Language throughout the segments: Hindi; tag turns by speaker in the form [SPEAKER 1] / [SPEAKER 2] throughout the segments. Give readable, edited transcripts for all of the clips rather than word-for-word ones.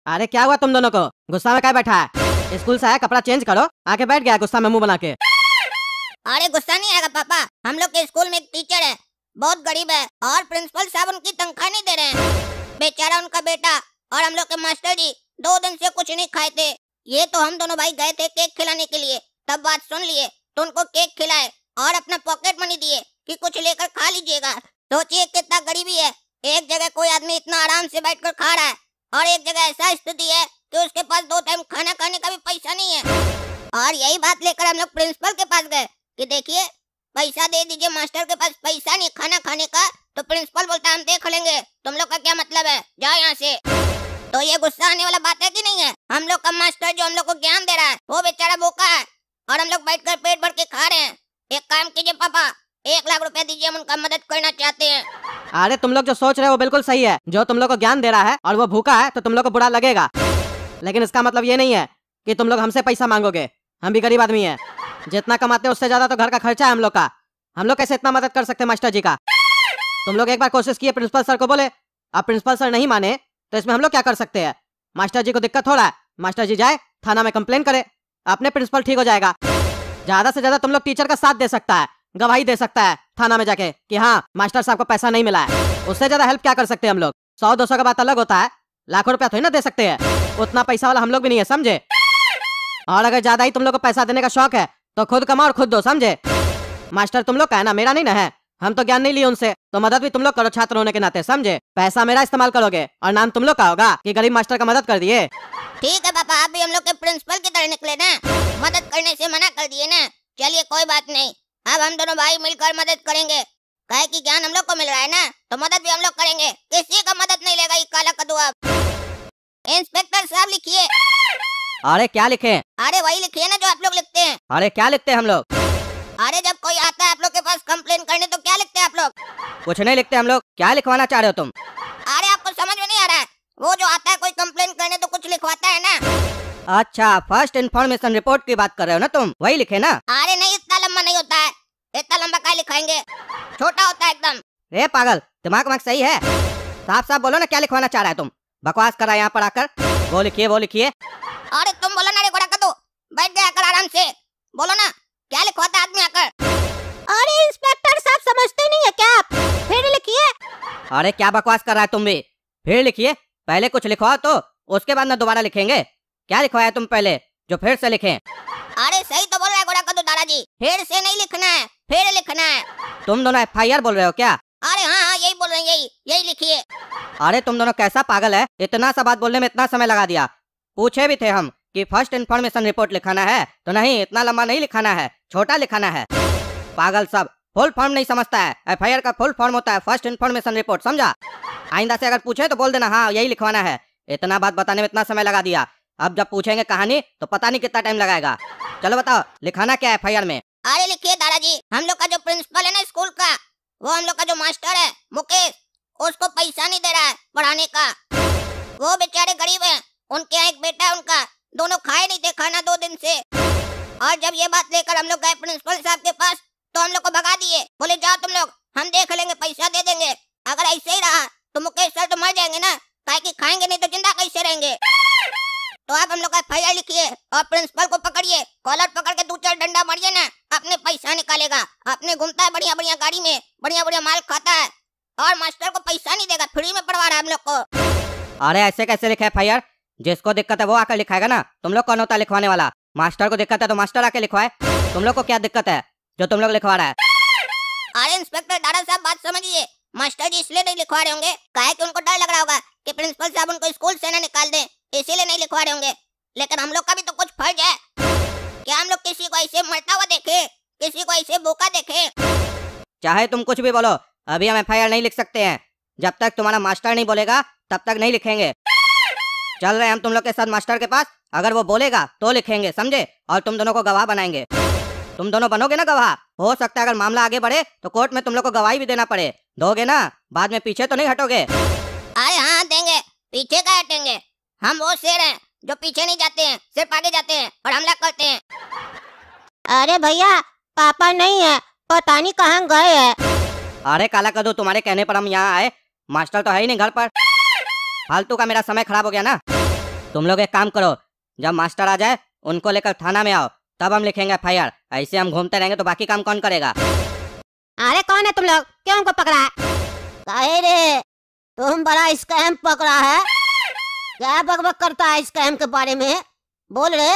[SPEAKER 1] अरे क्या हुआ तुम दोनों को? गुस्सा में क्या बैठा है? स्कूल से आया, कपड़ा चेंज करो। आके बैठ गया गुस्सा में मुंह बना के।
[SPEAKER 2] अरे गुस्सा नहीं आएगा पापा, हम लोग के स्कूल में एक टीचर है, बहुत गरीब है और प्रिंसिपल साहब उनकी तनख्वाह नहीं दे रहे हैं। बेचारा उनका बेटा और हम लोग के मास्टर जी 2 दिन से कुछ नहीं खाए थे। ये तो हम दोनों भाई गए थे केक खिलाने के लिए, तब बात सुन लिए तो उनको केक खिलाए और अपना पॉकेट मनी दिए कि कुछ लेकर खा लीजिएगा। सोचिए कितना गरीबी है, एक जगह कोई आदमी इतना आराम से बैठकर खा रहा है और एक जगह ऐसा स्थिति है कि उसके पास 2 टाइम खाना खाने का भी पैसा नहीं है। और यही बात लेकर हम लोग प्रिंसिपल के पास गए कि देखिए पैसा दे दीजिए, मास्टर के पास पैसा नहीं खाना खाने का। तो प्रिंसिपल बोलता है हम देख लेंगे, तुम लोग का क्या मतलब है, जाओ यहाँ से। तो ये गुस्सा आने वाला बात है कि नहीं है? हम लोग का मास्टर जो हम लोग को ज्ञान दे रहा है वो बेचारा भूखा है और हम लोग बैठकर पेट भर के खा रहे हैं। एक काम कीजिए पापा, 1 लाख रुपया दीजिए, हम उनका मदद करना चाहते हैं।
[SPEAKER 1] अरे तुम लोग जो सोच रहे हो वो बिल्कुल सही है। जो तुम लोग को ज्ञान दे रहा है और वो भूखा है तो तुम लोग को बुरा लगेगा, लेकिन इसका मतलब ये नहीं है कि तुम लोग हमसे पैसा मांगोगे। हम भी गरीब आदमी है, जितना कमाते हैं उससे ज्यादा तो घर का खर्चा है हम लोग का। हम लोग कैसे इतना मदद कर सकते हैं मास्टर जी का? तुम लोग एक बार कोशिश किए प्रिंसिपल सर को बोले, अब प्रिंसिपल सर नहीं माने तो इसमें हम लोग क्या कर सकते हैं? मास्टर जी को दिक्कत हो रहा है, मास्टर जी जाए थाना में कंप्लेन करे, अपने प्रिंसिपल ठीक हो जाएगा। ज्यादा से ज्यादा तुम लोग टीचर का साथ दे सकता है, गवाही दे सकता है थाना में जाके कि हाँ मास्टर साहब को पैसा नहीं मिला है। उससे ज्यादा हेल्प क्या कर सकते हैं हम लोग? 100-200 का बात अलग होता है, लाखों रुपया थोड़ी ना दे सकते हैं। उतना पैसा वाला हम लोग भी नहीं है, समझे? और अगर ज्यादा ही तुम लोग को पैसा देने का शौक है तो खुद कमाओ और खुद दो, समझे? मास्टर तुम लोग का है ना, मेरा नहीं ना है। हम तो ज्ञान नहीं लिए उनसे, तो मदद भी तुम लोग करो छात्र होने के नाते, समझे? पैसा मेरा इस्तेमाल करोगे और नाम तुम लोग का होगा कि गरीब मास्टर का मदद कर दिए।
[SPEAKER 2] ठीक है पापा, आप भी हम लोग के प्रिंसिपल की तरह निकले ना, मदद करने से मना कर दिए ना। चलिए कोई बात नहीं, अब हम दोनों भाई मिलकर मदद करेंगे। कहे कि ज्ञान हम लोग को मिल रहा है ना, तो मदद भी हम लोग करेंगे। किसी का मदद नहीं लेगा ये काला कद्दू। अब इंस्पेक्टर साहब लिखिए।
[SPEAKER 1] अरे क्या लिखे?
[SPEAKER 2] अरे वही लिखिए ना जो आप लोग लिखते हैं।
[SPEAKER 1] अरे क्या लिखते हैं हम लोग?
[SPEAKER 2] अरे जब कोई आता है आप लोग के पास कंप्लेन करने तो क्या लिखते हैं आप लोग?
[SPEAKER 1] कुछ नहीं लिखते हम लोग। क्या लिखवाना चाह रहे हो तुम?
[SPEAKER 2] अरे आपको समझ में नहीं आ रहा है? वो जो आता है कोई कंप्लेन करने तो कुछ लिखवाता है ना।
[SPEAKER 1] अच्छा, फर्स्ट इन्फॉर्मेशन रिपोर्ट की बात कर रहे हो ना तुम, वही लिखे ना?
[SPEAKER 2] अरे नहीं, इतना लंबा नहीं होता है, इतना लंबा क्या लिखाएंगे, छोटा होता है एकदम।
[SPEAKER 1] रे पागल, दिमाग सही है? साफ साफ बोलो ना क्या लिखवाना चाह रहा है तुम? बकवास करा यहाँ पर आकर। वो लिखिए वो लिखिए।
[SPEAKER 2] अरे तुम बोलो ना रे घोड़ा कद्दू, बैठ गया आकर आराम से, बोलो ना क्या लिखवाता आदमी आकर। अरे इंस्पेक्टर साहब समझते नहीं है क्या आप? फिर लिखिए।
[SPEAKER 1] अरे क्या बकवास कर रहा है तुम भी? फिर लिखिए, पहले कुछ लिखवाओ तो उसके बाद ना दोबारा लिखेंगे। क्या लिखवाया तुम पहले जो फिर से लिखें?
[SPEAKER 2] अरे सही तो बोल रहा है घोड़ा कद्दू दादाजी, फिर से नहीं लिखना है, फिर लिखना है।
[SPEAKER 1] तुम दोनों FIR बोल रहे हो क्या?
[SPEAKER 2] अरे हाँ यही बोल रहे हैं, यही लिखिए।
[SPEAKER 1] अरे तुम दोनों कैसा पागल है, इतना सा बात बोलने में इतना समय लगा दिया। पूछे भी थे हम कि फर्स्ट इन्फॉर्मेशन रिपोर्ट लिखाना है, तो नहीं, इतना लंबा नहीं लिखाना है, छोटा लिखाना है। पागल सब, फुल फॉर्म नहीं समझता है। FIR का फुल फॉर्म होता है फर्स्ट इन्फॉर्मेशन रिपोर्ट, समझा? आइंदा से अगर पूछे तो बोल देना हाँ यही लिखवाना है। इतना बात बताने में इतना समय लगा दिया, अब जब पूछेंगे कहानी तो पता नहीं कितना टाइम लगाएगा। चलो बताओ लिखाना क्या है FIR में?
[SPEAKER 2] अरे लिखिए दादाजी, हम लोग का जो प्रिंसिपल है ना स्कूल का, वो हम लोग का जो मास्टर है मुकेश, उसको पैसा नहीं दे रहा है पढ़ाने का। वो बेचारे गरीब हैं, उनके यहाँ एक बेटा है उनका, दोनों खाए नहीं थे खाना 2 दिन से। और जब ये बात लेकर हम लोग गए प्रिंसिपल साहब के पास तो हम लोग को भगा दिए, बोले जाओ तुम लोग, हम देख लेंगे, पैसा दे देंगे। अगर ऐसे ही रहा तो मुकेश सर तो मर जाएंगे ना, काहे कि खाएंगे नहीं तो जिंदा कैसे रहेंगे। तो आप हम लोग का FIR लिखिए और प्रिंसिपल को पकड़िए, कॉलर पकड़ के 2-4 डंडा मारिए ना, अपने पैसा निकालेगा। अपने घूमता है बढ़िया बढ़िया गाड़ी में, बढ़िया बढ़िया माल खाता है और मास्टर को पैसा नहीं देगा, फ्री में पढ़वा रहा है हम लोग को।
[SPEAKER 1] अरे ऐसे कैसे लिखे FIR? जिसको दिक्कत है वो आकर लिखाएगा ना, तुम लोग कौन होता है लिखवाने वाला? मास्टर को दिक्कत है तो मास्टर आके लिखवाए, तुम लोग को क्या दिक्कत है जो तुम लोग लिखवा रहा है?
[SPEAKER 2] अरे इंस्पेक्टर दादा साहब बात समझिए, मास्टर जी इसलिए नहीं लिखवा रहे होंगे काहे कि उनको डर लग रहा होगा कि प्रिंसिपल साहब उनको स्कूल से ना निकाल दें, इसीलिए नहीं लिखवा रहे होंगे। लेकिन हम लोग का भी तो कुछ फर्ज है, क्या हम लोग किसी को ऐसे मरता हुआ देखे, किसी को ऐसे भूखा देखे?
[SPEAKER 1] चाहे तुम कुछ भी बोलो, अभी हम FIR नहीं लिख सकते हैं। जब तक तुम्हारा मास्टर नहीं बोलेगा तब तक नहीं लिखेंगे। चल रहे हम तुम लोग के साथ मास्टर के पास, अगर वो बोलेगा तो लिखेंगे, समझे? और तुम दोनों को गवाह बनाएंगे। तुम दोनों बनोगे ना गवाह, हो सकता है अगर मामला आगे बढ़े तो कोर्ट में तुम लोग को गवाही भी देना पड़े। दोगे ना? बाद में पीछे तो नहीं हटोगे?
[SPEAKER 2] अरे हाँ देंगे, पीछे का हटेंगे। हम वो शेर हैं जो पीछे नहीं जाते हैं, सिर्फ आगे जाते हैं और हमला करते हैं। अरे भैया पापा नहीं है, पता नहीं कहाँ गए हैं।
[SPEAKER 1] अरे काला कद्दू, तुम्हारे कहने पर हम यहाँ आए, मास्टर तो है ही नहीं घर पर। फालतू का मेरा समय खराब हो गया ना। तुम लोग एक काम करो, जब मास्टर आ जाए उनको लेकर थाना में आओ, तब हम लिखेंगे एफआईआर। ऐसे हम घूमते रहेंगे तो बाकी काम कौन करेगा?
[SPEAKER 2] अरे कौन है तुम लोग, क्यों हमको पकड़ा है? काहे रे, तुम बड़ा स्कैम पकड़ा है? क्या बकबक करता है स्कैम के बारे में, बोल रे।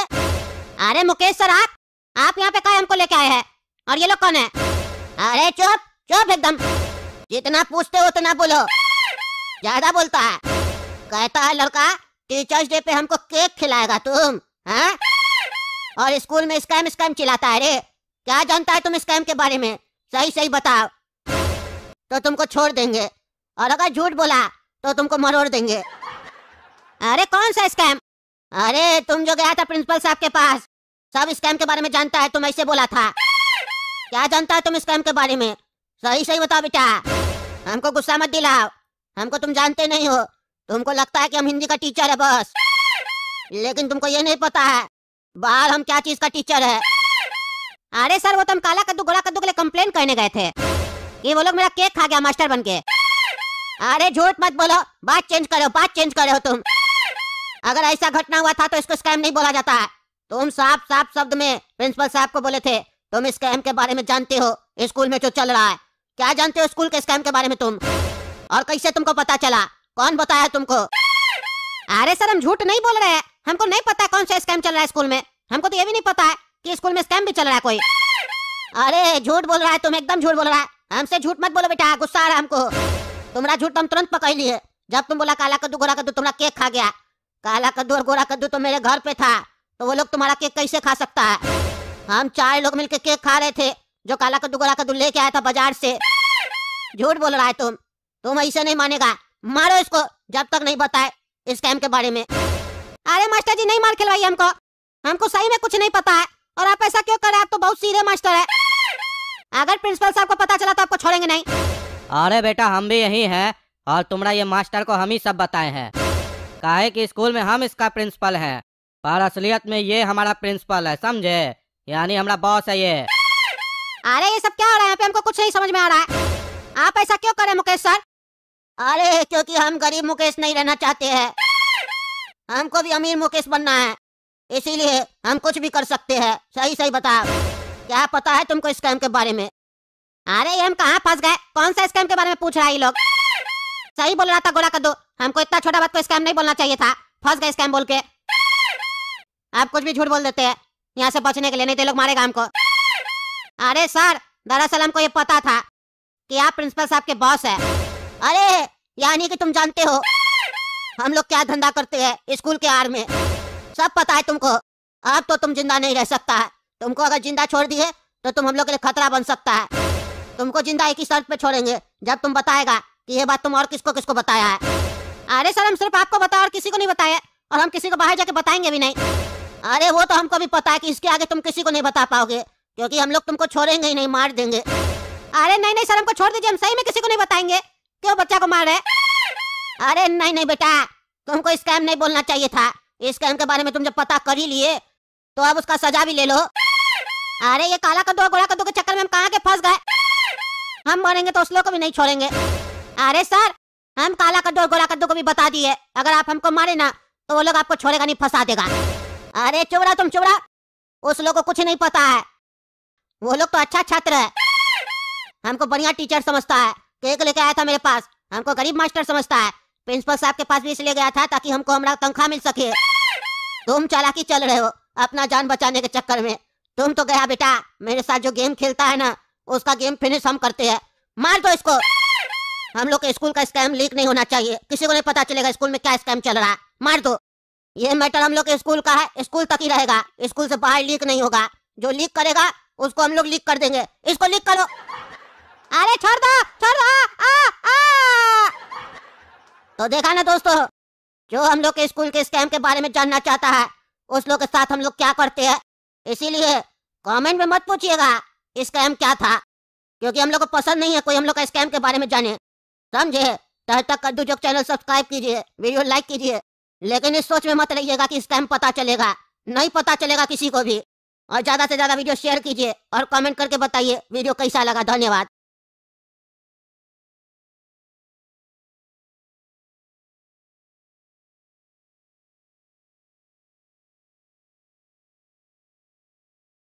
[SPEAKER 2] अरे मुकेश सर, आप यहाँ पे क्या हमको लेके आए हैं? और ये लोग कौन है? अरे चुप चुप एकदम, जितना पूछते हो उतना बोलो, ज्यादा बोलता है। कहता है लड़का टीचर्स डे पे हमको केक खिलाएगा तुम, हैं? और स्कूल में स्कैम स्कैम चिल्लाता है रे। क्या जानता है तुम स्कैम के बारे में? सही सही बताओ तो तुमको छोड़ देंगे, और अगर झूठ बोला तो तुमको मरोड़ देंगे। अरे कौन सा स्कैम? अरे तुम जो गया था प्रिंसिपल साहब के पास, सब स्कैम के बारे में जानता है, तुम ऐसे बोला था। क्या जानता है तुम स्कैम के बारे में? सही सही बताओ बेटा, हमको गुस्सा मत दिलाओ, हमको तुम जानते नहीं हो। तुमको लगता है कि हम हिंदी का टीचर है बस, लेकिन तुमको ये नहीं पता है बाहर हम क्या चीज का टीचर है। अरे सर, वो तो हम काला कद्दू गोरा कद्दू के लिए कंप्लेन करने गए थे कि वो लोग मेरा केक खा गया मास्टर बन के। अरे झूठ मत बोलो, बात चेंज करो, बात चेंज करो तुम। अगर ऐसा घटना हुआ था तो इसको स्कैम नहीं बोला जाता है। तुम साफ साफ शब्द में प्रिंसिपल साहब को बोले थे तुम स्कैम के बारे में जानते हो, स्कूल में जो चल रहा है। क्या जानते हो स्कूल के स्कैम के बारे में तुम? और कैसे तुमको पता चला, कौन बताया तुमको? अरे सर, हम झूठ नहीं बोल रहे हैं, हमको नहीं पता कौन सा स्कैम चल रहा है स्कूल में। हमको तो ये भी नहीं पता है कि स्कूल में स्कैम भी चल रहा है कोई। अरे झूठ बोल रहा है तुम, एकदम झूठ बोल रहा है। हमसे झूठ मत बोलो बेटा, गुस्सा आ रहा है हमको। तुम्हारा झूठ हम तुरंत पकड़ लिए जब तुम बोला काला कद्दू गोरा कद्दू तुम्हारा केक खा गया। काला कद्दू और गोरा कद्दू तो मेरे घर पे था, तो वो लोग तुम्हारा केक कैसे खा सकता है? हम 4 लोग मिलकर केक खा रहे थे, जो काला कद्दू गोरा कद्दू लेके आया था बाजार से। झूठ बोल रहा है तुम ऐसे नहीं मानेगा। मारो इसको जब तक नहीं बताए स्कैम के बारे में। अरे मास्टर जी, नहीं मार खिलवाइए हमको सही में कुछ नहीं पता है। और आप ऐसा क्यों कर रहे हैं? आप तो बहुत सीधे मास्टर है। अगर प्रिंसिपल साहब को पता चला तो आपको छोड़ेंगे नहीं।
[SPEAKER 1] अरे बेटा, हम भी यही हैं और तुम्हारा ये मास्टर को हम ही सब बताए हैं। काहे कि स्कूल में हम इसका प्रिंसिपल हैं, पर असलियत में ये हमारा प्रिंसिपल है, समझे? यानी हमारा बॉस है ये।
[SPEAKER 2] अरे ये सब क्या हो रहा है यहाँ पे? हमको कुछ नहीं समझ में आ रहा है। आप ऐसा क्यों कर रहे हैं मुकेश सर? अरे क्योंकि हम गरीब मुकेश नहीं रहना चाहते हैं, हमको भी अमीर मुकेश बनना है, इसीलिए हम कुछ भी कर सकते हैं। सही सही बताओ, क्या पता है तुमको स्कैम के बारे में? अरे ये हम कहाँ फंस गए? कौन सा स्कैम के बारे में पूछ रहा है ये लोग? सही बोल रहा था गोरा कद्दू, हमको इतना छोटा बात को स्कैम नहीं बोलना चाहिए था। फंस गए स्कैम बोल के। आप कुछ भी झूठ बोल देते हैं यहाँ से बचने के लिए, नहीं तो लोग मारेगा हमको। अरे सर, दरअसल हमको ये पता था कि आप प्रिंसिपल साहब के बॉस है। अरे यानी कि तुम जानते हो हम लोग क्या धंधा करते हैं स्कूल के आड़ में, सब पता है तुमको। अब तो तुम जिंदा नहीं रह सकता है। तुमको अगर जिंदा छोड़ दिए तो तुम हम लोग के लिए खतरा बन सकता है। तुमको जिंदा एक ही शर्त पे छोड़ेंगे, जब तुम बताएगा कि ये बात तुम और किसको किसको बताया है। अरे सर, हम सिर्फ आपको बताया और किसी को नहीं बताया, और हम किसी को बाहर जाके बताएंगे भी नहीं। अरे वो तो हमको भी पता है कि इसके आगे तुम किसी को नहीं बता पाओगे, क्योंकि हम लोग तुमको छोड़ेंगे ही नहीं, मार देंगे। अरे नहीं नहीं सर, हमको छोड़ दीजिए, हम सही में किसी को नहीं बताएंगे। क्यों बच्चा को मार रहे? अरे नहीं नहीं बेटा, तुमको स्कैम नहीं बोलना चाहिए था। स्कैम के बारे में तुम जब पता कर ही लिए तो अब उसका सजा भी ले लो। अरे ये काला कद्दू और गोरा कद्दू के चक्कर में हम कहाँ के फंस गए। हम मरेंगे तो उस लोग को भी नहीं छोड़ेंगे। अरे सर, हम काला कद्दू और गोरा कद्दू को भी बता दिए, अगर आप हमको मारे ना तो वो लोग आपको छोड़ेगा नहीं, फंसा देगा। अरे चुप रहा तुम, चुप रहा। उस लोग को कुछ नहीं पता है, वो लोग तो अच्छा छात्र है, हमको बढ़िया टीचर समझता है। केक लेके आया था मेरे पास, हमको गरीब मास्टर समझता है। प्रिंसिपल साहब के पास भी इसलिए गया था ताकि हमको हमारा तनख्वाह मिल सके। तुम चालाकी चल रहे हो अपना जान बचाने के चक्कर में। तुम तो गया बेटा, मेरे साथ जो गेम खेलता है ना, उसका गेम फिनिश हम करते हैं। मार दो इसको। हम लोग के स्कूल का स्कैम लीक नहीं होना चाहिए, किसी को नहीं पता चलेगा स्कूल में क्या स्कैम चल रहा है। मार दो। ये मैटर हम लोग के स्कूल का है, स्कूल तक ही रहेगा, स्कूल से बाहर लीक नहीं होगा। जो लीक करेगा उसको हम लोग लीक कर देंगे। इसको लीक करो। अरे छोड़ दो, छोड़ दो। तो देखा ना दोस्तों, जो हम लोग के स्कूल के स्कैम के बारे में जानना चाहता है उस लोग के साथ हम लोग क्या करते हैं। इसीलिए कमेंट में मत पूछिएगा स्कैम क्या था, क्योंकि हम लोग को पसंद नहीं है कोई हम लोग का स्कैम के बारे में जाने, समझे? तब तक कद्दू जोक चैनल सब्सक्राइब कीजिए, वीडियो लाइक कीजिए, लेकिन इस सोच में मत रहिएगा कि स्कैम पता चलेगा। नहीं पता चलेगा किसी को भी। और ज्यादा से ज्यादा वीडियो शेयर कीजिए और कमेंट करके बताइए वीडियो कैसा लगा। धन्यवाद।